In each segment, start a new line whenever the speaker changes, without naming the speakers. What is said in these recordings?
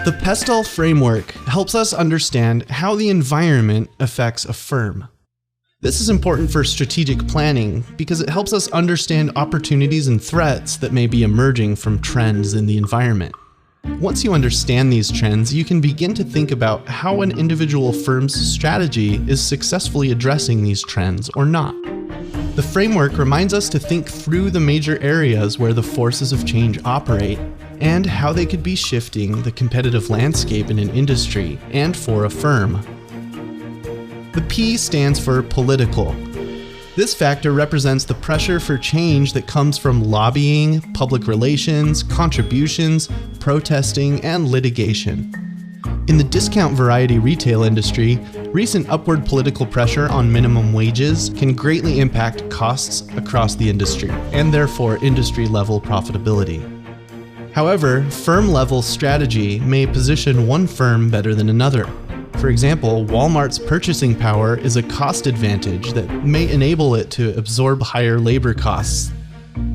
The PESTEL framework helps us understand how the environment affects a firm. This is important for strategic planning because it helps us understand opportunities and threats that may be emerging from trends in the environment. Once you understand these trends, you can begin to think about how an individual firm's strategy is successfully addressing these trends or not. The framework reminds us to think through the major areas where the forces of change operate and how they could be shifting the competitive landscape in an industry and for a firm. The P stands for political. This factor represents the pressure for change that comes from lobbying, public relations, contributions, protesting, and litigation. In the discount variety retail industry, recent upward political pressure on minimum wages can greatly impact costs across the industry, and therefore industry-level profitability. However, firm-level strategy may position one firm better than another. For example, Walmart's purchasing power is a cost advantage that may enable it to absorb higher labor costs.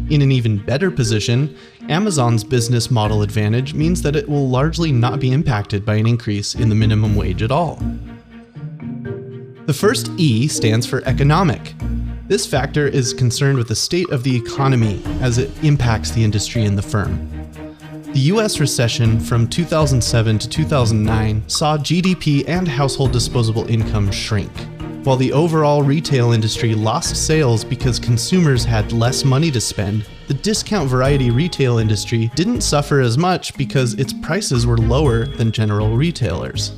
In an even better position, Amazon's business model advantage means that it will largely not be impacted by an increase in the minimum wage at all. The first E stands for economic. This factor is concerned with the state of the economy as it impacts the industry and the firm. The US recession from 2007 to 2009 saw GDP and household disposable income shrink, while the overall retail industry lost sales because consumers had less money to spend. The discount variety retail industry didn't suffer as much because its prices were lower than general retailers.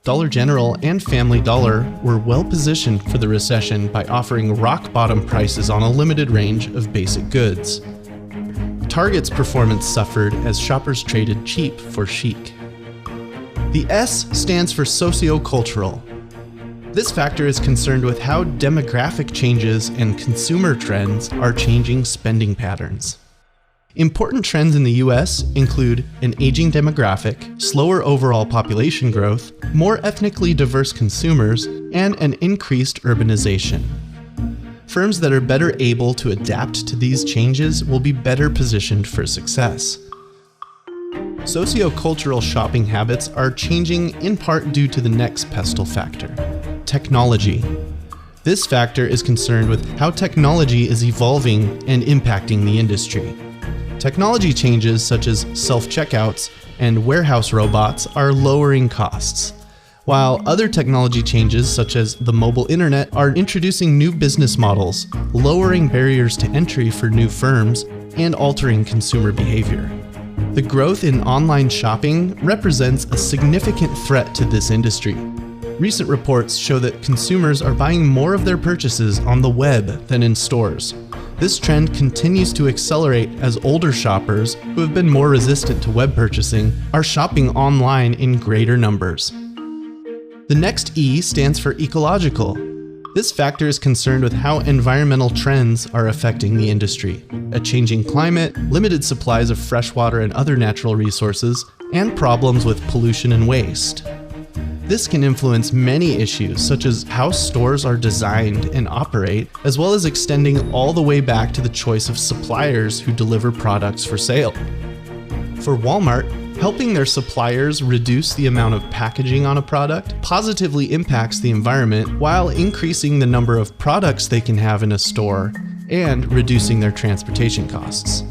Dollar General and Family Dollar were well positioned for the recession by offering rock-bottom prices on a limited range of basic goods. Target's performance suffered as shoppers traded cheap for chic. The S stands for sociocultural. This factor is concerned with how demographic changes and consumer trends are changing spending patterns. Important trends in the US include an aging demographic, slower overall population growth, more ethnically diverse consumers, and an increased urbanization. Firms that are better able to adapt to these changes will be better positioned for success. Sociocultural shopping habits are changing in part due to the next PESTEL factor, technology. This factor is concerned with how technology is evolving and impacting the industry. Technology changes such as self-checkouts and warehouse robots are lowering costs, while other technology changes such as the mobile internet are introducing new business models, lowering barriers to entry for new firms, and altering consumer behavior. The growth in online shopping represents a significant threat to this industry. Recent reports show that consumers are buying more of their purchases on the web than in stores. This trend continues to accelerate as older shoppers, who have been more resistant to web purchasing, are shopping online in greater numbers. The next E stands for ecological. This factor is concerned with how environmental trends are affecting the industry. A changing climate, limited supplies of fresh water and other natural resources, and problems with pollution and waste. This can influence many issues such as how stores are designed and operate, as well as extending all the way back to the choice of suppliers who deliver products for sale. For Walmart, helping their suppliers reduce the amount of packaging on a product positively impacts the environment while increasing the number of products they can have in a store and reducing their transportation costs.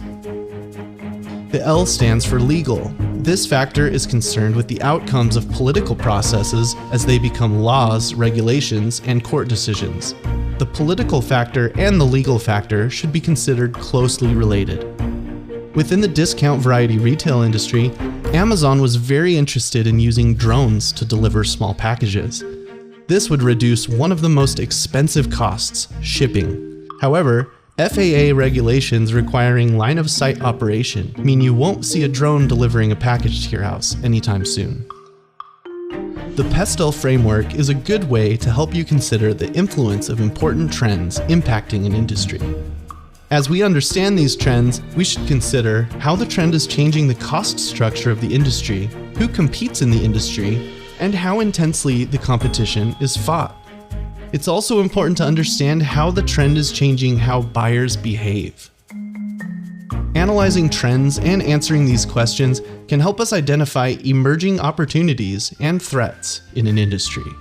The L stands for legal. This factor is concerned with the outcomes of political processes as they become laws, regulations, and court decisions. The political factor and the legal factor should be considered closely related. Within the discount variety retail industry, Amazon was very interested in using drones to deliver small packages. This would reduce one of the most expensive costs, shipping. However, FAA regulations requiring line-of-sight operation mean you won't see a drone delivering a package to your house anytime soon. The PESTEL framework is a good way to help you consider the influence of important trends impacting an industry. As we understand these trends, we should consider how the trend is changing the cost structure of the industry, who competes in the industry, and how intensely the competition is fought. It's also important to understand how the trend is changing how buyers behave. Analyzing trends and answering these questions can help us identify emerging opportunities and threats in an industry.